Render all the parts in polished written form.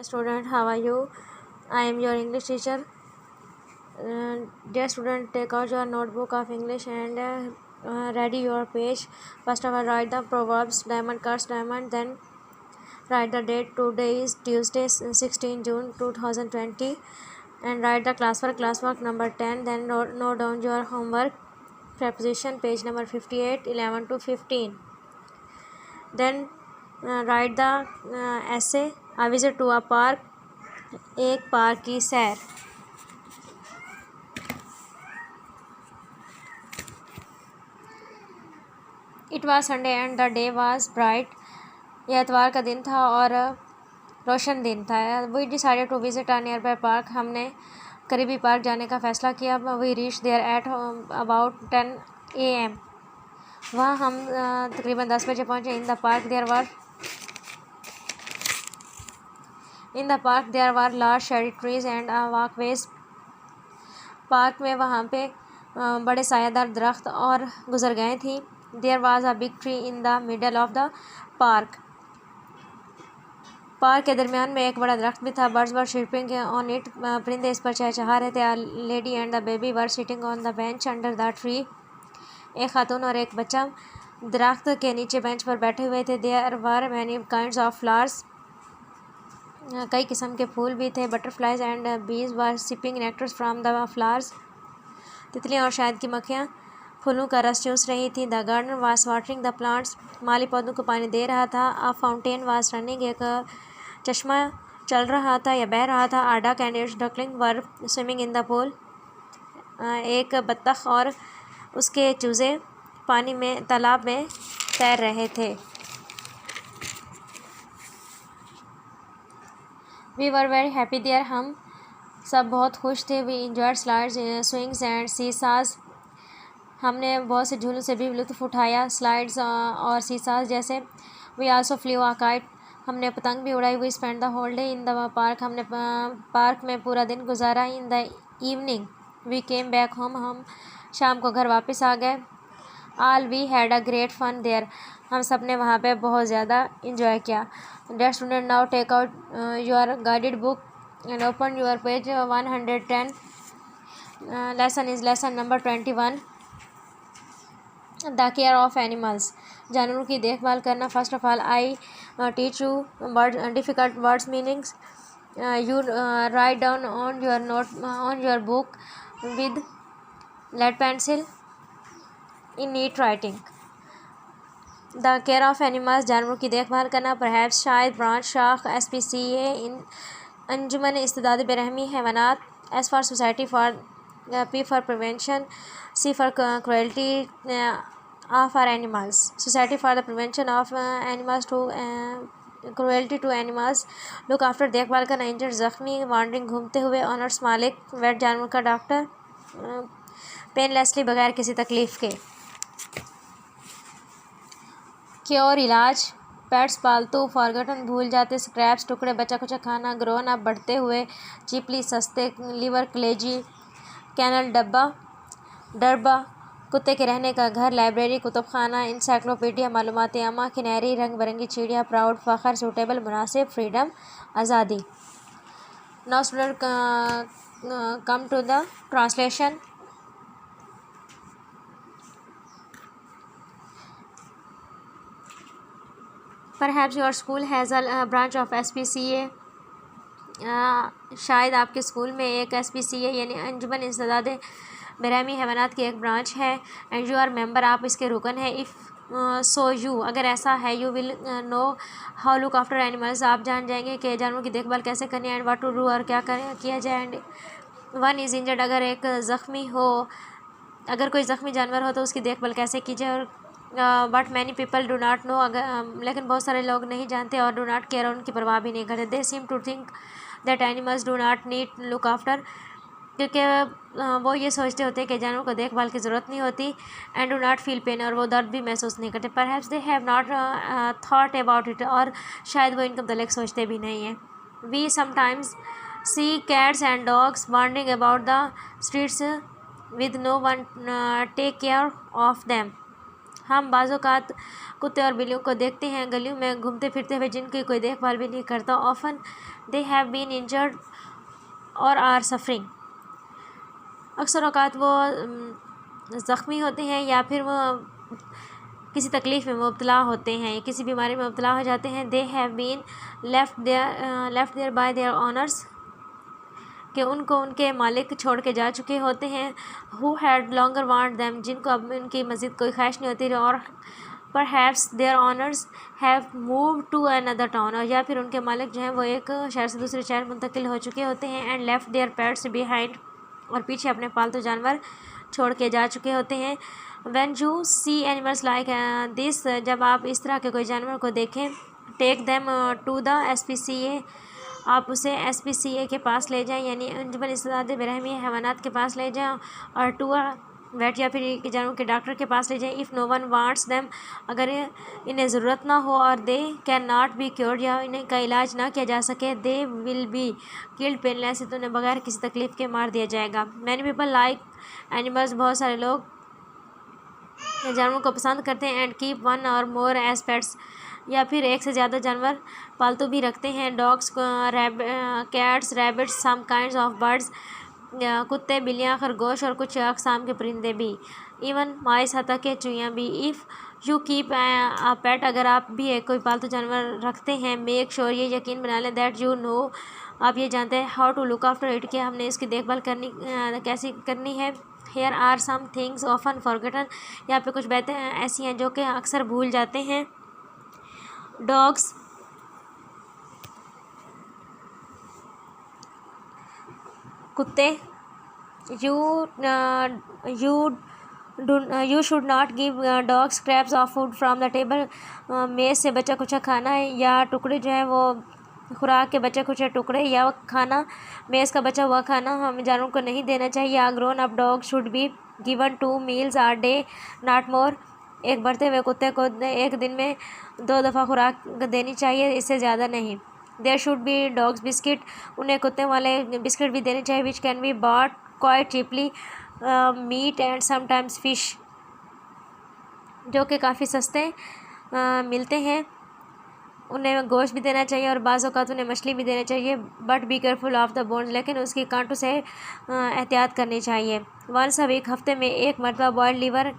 Student, how are you? I am your English teacher. Dear student, take out your notebook of English and ready your page. First of all, write the proverbs, diamond cuts diamond. Then write the date. Today is Tuesday, 16 June 2020. And write the classwork number 10. Then note down your homework. Preposition, page number 58, 11 to 15. Then write the essay, a visit to a park, एक park की सैर. It was Sunday and the day was bright. यह एतवार का दिन था और रोशन दिन था. We decided to visit a nearby park. हमने करीबी पार्क जाने का फ़ैसला किया. We reach there at about 10 AM. वहाँ हम तकरीबन 10 बजे पहुँचे. In the park there were large shady trees and walkways. Park में वहाँ पे बड़े सायादार दरख्त और गुजरगाहें थी. There was a big tree in the middle of the park. Park के दरमियान में एक बड़ा दरख्त भी था. Birds were chirping on it. परिंदे इस पर चहचहा रहे थे. A lady and the baby were sitting on the bench under the tree. एक खातून और एक बच्चा दरख्त के नीचे बेंच पर बैठे हुए थे. There were many kinds of flowers. कई किस्म के फूल भी थे. Butterflies and bees were sipping nectars from the flowers. तितलियाँ और शहद की मक्खियाँ फूलों का रस चूस रही थी. The gardener was watering the plants. माली पौधों को पानी दे रहा था. A fountain was running. एक चश्मा चल रहा था या बह रहा था. A duck and its duckling were swimming in the pool. एक बत्तख और उसके चूजे पानी में तालाब में तैर रहे थे. We were very happy there. हम सब बहुत खुश थे. We enjoyed slides, swings and seesaws. हमने बहुत से झूलों से भी लुत्फ़ उठाया, स्लाइड्स और सीसास जैसे. We also flew a kite. हमने पतंग भी उड़ाई. We spend the whole day in the park. हमने पार्क में पूरा दिन गुजारा. In the evening we came back home. हम शाम को घर वापस आ गए. All we had a great fun there. हम सब ने वहाँ पे बहुत ज़्यादा इंजॉय किया. Dear student, now take out your guided book and open your page 110. Lesson is lesson number 21. The care of animals. जानवरों की देखभाल करना. First of all, I teach you difficult words meanings. You write down on your note on your book with lead pencil in neat writing. The care of animals. जानवरों की देखभाल करना. Perhaps, शायद, branch, शाख, SPCA in अंजुमन इस्तेदाद बेरहमी हैवानात. S for society. For P for prevention. C for cruelty. A for animals. Society for the prevention of animals to cruelty to animals. Look after देखभाल करना. इंजर्ड ज़ख्मी. वांडरिंग घूमते हुए. ऑनर्स मालिक. वेट जानवर का डॉक्टर. पेनलेसली बगैर किसी तकलीफ़ के. क्योर इलाज. पेट्स पालतू. फॉरगटन भूल जाते. स्क्रैप्स टुकड़े. बचा कुचा खाना. ग्रोन अप बढ़ते हुए. चीपली सस्ते. लिवर कलेजी. कैनल डब्बा कुत्ते के रहने का घर. लाइब्रेरी कुतुब खाना. इंसाइक्लोपीडिया मालूमात आमा. किनारी रंग बिरंगी चिड़िया. प्राउड फ़ख्र. सूटेबल मुनासिब. फ्रीडम आज़ादी. Now student come to the translation. Perhaps your school has a branch of SPCA. शायद आपके स्कूल में एक SPCA यानी अंजुमन इंसदाद बेरहमी हैवानात की एक ब्रांच है. And you are member. आप इसके रुकन हैं. If so you. अगर ऐसा है. You will know how look after animals. आप जान जाएंगे कि जानवरों की देखभाल कैसे करनी है. And what to do. और क्या किया जाए. And one is injured. अगर एक ज़ख्मी हो, अगर कोई ज़ख्मी जानवर हो तो उसकी देखभाल कैसे की जाए. और but many people do not know. लेकिन बहुत सारे लोग नहीं जानते और डू नॉट केयर. उनकी परवाह भी नहीं करते. They seem to think that animals do not need look after. क्योंकि वो ये सोचते होते हैं कि जानवरों को देखभाल की ज़रूरत नहीं होती. And do not feel pain. और वो दर्द भी महसूस नहीं करते. Perhaps they have not thought about it. और शायद वो इनके मतलब सोचते भी नहीं हैं. We sometimes see cats and dogs wandering about the streets with no one take care of them. हम बाज़-औक़ात कुत्ते और बिल्लियों को देखते हैं गलियों में घूमते फिरते हुए जिनकी कोई देखभाल भी नहीं करता। Often they have been injured और आर सफरिंग। अक्सर औक़ात वो ज़ख्मी होते हैं या फिर वो किसी तकलीफ़ में मुब्तला होते हैं, किसी बीमारी में मुब्तला हो जाते हैं। They have been left there by their owners, कि उनको उनके मालिक छोड़ के जा चुके होते हैं। Who had longer want them, जिनको अब उनकी मज़ीद कोई ख्वाहिश नहीं होती। और perhaps their owners have moved to another town, और या फिर उनके मालिक जो हैं वो एक शहर से दूसरे शहर मुंतकिल हो चुके होते हैं। And left their pets behind, और पीछे अपने पालतू जानवर छोड़ के जा चुके होते हैं। When you see animals like this, जब आप इस तरह के कोई जानवर को देखें, take them to the SPCA, आप उसे SPCA के पास ले जाएं, यानी अंजुमन इस्तेदादे बेरहमी हैवानात के पास ले जाएं, और टू अ वेट, या फिर जानवरों के डॉक्टर के पास ले जाएं। If no one wants them, अगर इन्हें ज़रूरत ना हो और they can not be cured, या इन्हें का इलाज ना किया जा सके, they will be killed painless, तो उन्हें बगैर किसी तकलीफ़ के मार दिया जाएगा। मैनी पीपल लाइक एनिमल्स, बहुत सारे लोग जानवरों को पसंद करते हैं। एंड कीप वन और मोर एज पेट्स, या फिर एक से ज़्यादा जानवर पालतू भी रखते हैं। Dogs, cats, rabbits, some kinds of birds, कुत्ते, बिल्लियाँ, खरगोश और कुछ अक़साम के परिंदे भी। इवन माइस, हत्ता के चूहियाँ भी। इफ़ यू कीप अ पेट, अगर आप भी एक कोई पालतू जानवर रखते हैं, मेक श्योर, ये यकीन बना लें, दैट यू नो, आप ये जानते हैं, how to look after it, कि हमने इसकी देखभाल कैसी करनी है। Here are some things often forgotten, यहाँ पे कुछ बातें ऐसी हैं जो कि अक्सर भूल जाते हैं। डॉग्स, कुत्ते, you should not give dogs scraps of food from the table, मेज़ से बचा कुचा खाना है या टुकड़े जो है वो खुराक के बचे कुछ टुकड़े या खाना, मेज़ का बचा हुआ खाना हम जानवरों को नहीं देना चाहिए। Grown up dog should be given 2 meals a day, not more, एक बढ़ते हुए कुत्ते को एक दिन में 2 दफ़ा खुराक देनी चाहिए, इससे ज़्यादा नहीं। There should be dogs biscuit, उन्हें कुत्ते वाले बिस्किट भी देने चाहिए, which can be bought quite cheaply, meat and sometimes fish, जो कि काफ़ी सस्ते मिलते हैं। उन्हें गोश्त भी देना चाहिए और बाज़ औक़ात उन्हें मछली भी देनी चाहिए। But be careful of the bones, लेकिन उसकी कांटों से एहतियात करनी चाहिए। वंस अ वीक, हफ्ते में एक मरतबा बॉयल्ड लीवर,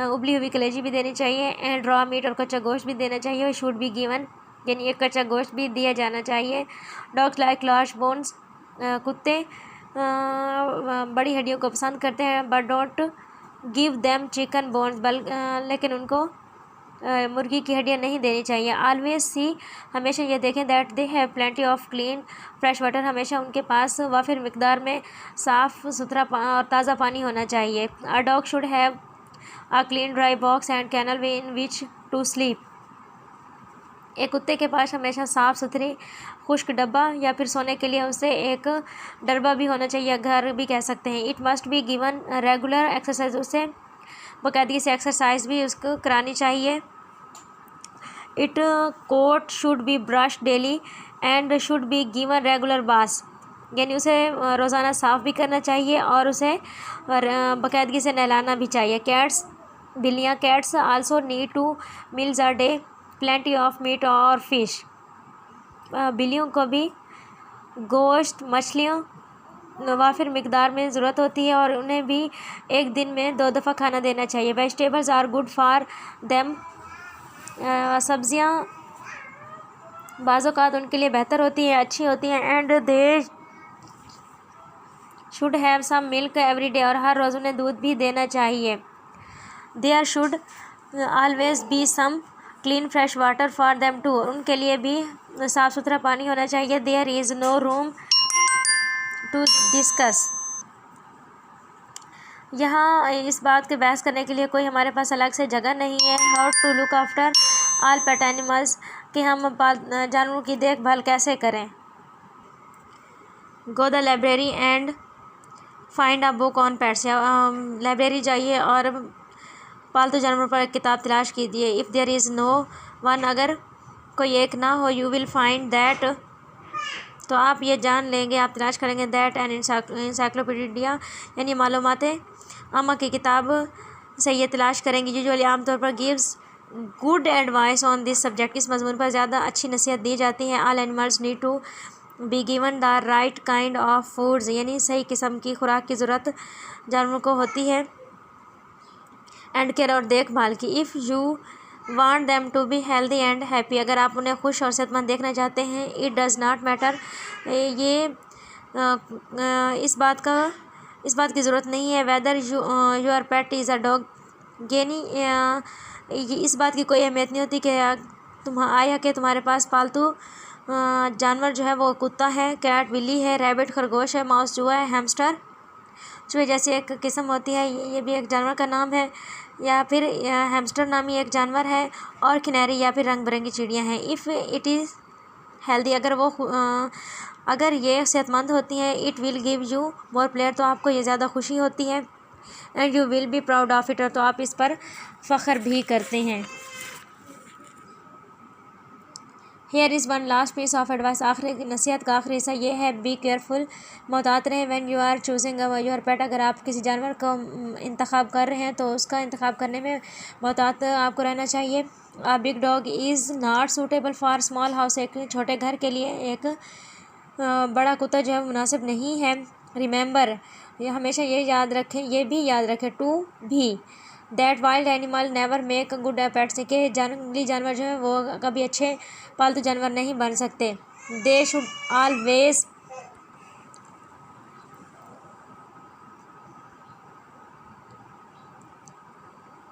उबली हुई कलेजी भी देनी चाहिए। एंड रॉ मीट, और कच्चा गोश्त भी देना चाहिए। शुड बी गिवन, यानी एक कच्चा गोश्त भी दिया जाना चाहिए। डॉग्स लाइक लार्ज बोन्स, कुत्ते बड़ी हड्डियों को पसंद करते हैं। But don't give them chicken bones, लेकिन उनको मुर्गी की हड्डियाँ नहीं देनी चाहिए। ऑलवेज सी, हमेशा ये देखें, that they have plenty of clean fresh water, हमेशा उनके पास वाफिर मिकदार में साफ़ सुथरा और ताज़ा पानी होना चाहिए। A dog should have a clean dry box and kennel in which to sleep, एक कुत्ते के पास हमेशा साफ़ सुथरी खुश्क डब्बा या फिर सोने के लिए उसे एक डरबा भी होना चाहिए, घर भी कह सकते हैं। It must be given regular exercise, उसे बाकायदगी से एक्सरसाइज भी उसको करानी चाहिए। It coat should be brush daily and should be given regular baths, यानी उसे रोज़ाना साफ़ भी करना चाहिए और उसे बाकायदगी से नहलाना भी चाहिए। कैट्स, बिल्लियाँ, cats also need 2 meals a day, plenty of meat और फिश, बिल्लियों को भी गोश्त, मछलियों वाफिर मिकदार में ज़रूरत होती है और उन्हें भी एक दिन में 2 दफ़ा खाना देना चाहिए। Vegetables are good for them, सब्ज़ियाँ बाज़ औक़ात उनके लिए बेहतर होती हैं, अच्छी होती हैं। And they should have some milk every day, और हर रोज़ उन्हें दूध भी देना चाहिए। There should always be some clean fresh water for them too, उनके लिए भी साफ़ सुथरा पानी होना चाहिए। There is no room to discuss, यहाँ इस बात के बहस करने के लिए कोई हमारे पास अलग से जगह नहीं है। How to look after all pet animals, कि हम जानवरों की देखभाल कैसे करें। Go the library and find a book on pets, library जाइए और पालतू जानवरों पर एक किताब तलाश कीजिए। If there is no one, अगर कोई एक ना हो, यू विल फाइंड दैट, तो आप ये जान लेंगे, आप तलाश करेंगे, दैट एन इंसाइक्लोपीडिया, यानी मालूमातें आमा की किताब से ये तलाश करेंगे। यूजुअली आमतौर पर gives good advice on this subject, इस मजमून पर ज़्यादा अच्छी नसीहत दी जाती है। All animals need to be given the right kind of foods, यानी सही किस्म की खुराक की ज़रूरत जानवरों को होती है। एंड केयर, और देखभाल की। If you want them to be healthy and happy, अगर आप उन्हें खुश और सेहतमंद देखना चाहते हैं। इट डज़ नॉट मैटर, ये इस बात की ज़रूरत नहीं है whether your pet is a dog, यानी इस बात की कोई अहमियत नहीं होती कि तुम्हारे पास पालतू जानवर जो है वो कुत्ता है, कैट बिल्ली है, रैबिट खरगोश है, माउस चूहा है, हैमस्टर चूहे जैसी एक किस्म होती है, ये भी एक जानवर का नाम है, या फिर हैमस्टर नामी एक जानवर है, और किनारी या फिर रंग बिरंगी चिड़ियाँ हैं। इफ़ इट इज़ हेल्दी, अगर ये सेहतमंद होती हैं, it will give you more pleasure, तो आपको ये ज़्यादा खुशी होती है। And you will be proud of it, और तो आप इस पर फ़ख्र भी करते हैं। Here is one last piece of advice, आखिरी नसीहत का आखिरी हिस्सा ये है, बी केयरफुल, मोहतात रहें। When you are choosing your pet, अगर आप किसी जानवर का इंतखाब कर रहे हैं तो उसका इंतखाब करने में मोहतात आपको रहना चाहिए। A big dog is not suitable for small house, एक छोटे घर के लिए एक बड़ा कुत्ता जो है मुनासिब नहीं है। रिमेंबर, ये हमेशा ये भी याद रखें टू भी that wild animal never make good pets, के जंगली जानवर जो है वो कभी अच्छे पालतू जानवर नहीं बन सकते। They should always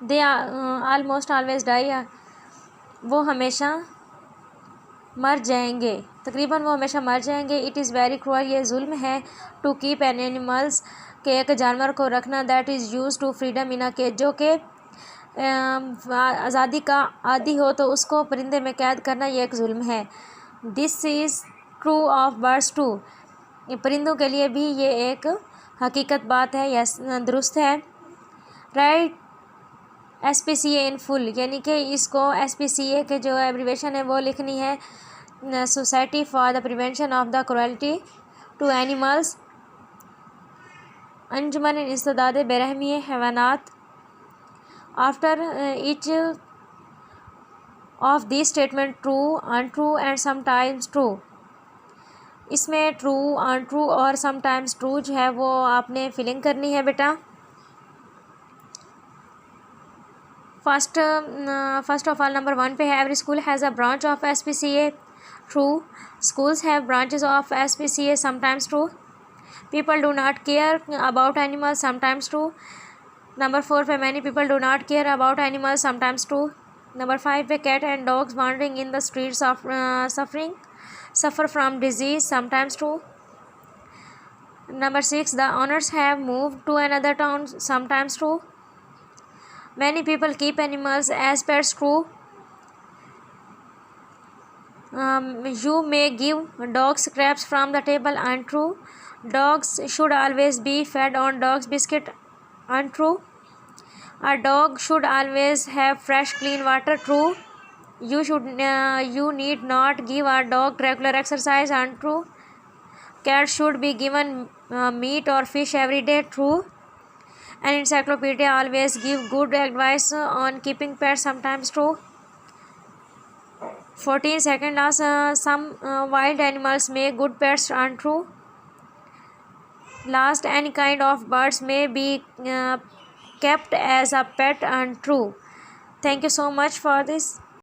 they almost always die, वो हमेशा मर जाएंगे, तकरीबन वो हमेशा मर जाएंगे। इट इज़ वेरी क्रूअल, ये जुल्म है। टू कीप एन एनिमल्स, के एक जानवर को रखना, that is use to freedom in a cage, जो कि आज़ादी का आदी हो तो उसको परिंदे में कैद करना, ये एक जुल्म है। This is true of birds too, परिंदों के लिए भी ये एक हकीकत बात है, यस दुरुस्त है। राइट SPCA इन फुल, यानी कि इसको SPCA के जो एब्रीवेशन है वो लिखनी है, society for the prevention of the cruelty to animals, अंजुमन इंसदाद बेरहमी हैवानात। After each of this statement true, untrue and sometimes true, इसमें ट्रू, अनट्रू और समटाइम्स ट्रू जो है वो आपने फिलिंग करनी है बेटा। फर्स्ट ऑफ ऑल नंबर 1 पे है, every school has a branch of SPCA, true. Schools have branches of SPCA, sometimes true. People do not care about animals, sometimes true. Number 4 पे, many people do not care about animals, sometimes true. Number 5 पे, cat and dogs wandering in the streets of suffer from disease, sometimes true. Number 6, the owners have moved to another town, sometimes true. Many people keep animals as pets, true. You may give dogs scraps from the table, untrue. Dogs should always be fed on dog's biscuit, untrue. A dog should always have fresh clean water, true. You need not give a dog regular exercise, untrue. Cats should be given meat or fish every day, true. An encyclopedia always give good advice on keeping pets, sometimes true. 14 second last, some wild animals make good pets, untrue. Last, any kind of birds may be kept as a pet, untrue. Thank you so much for this.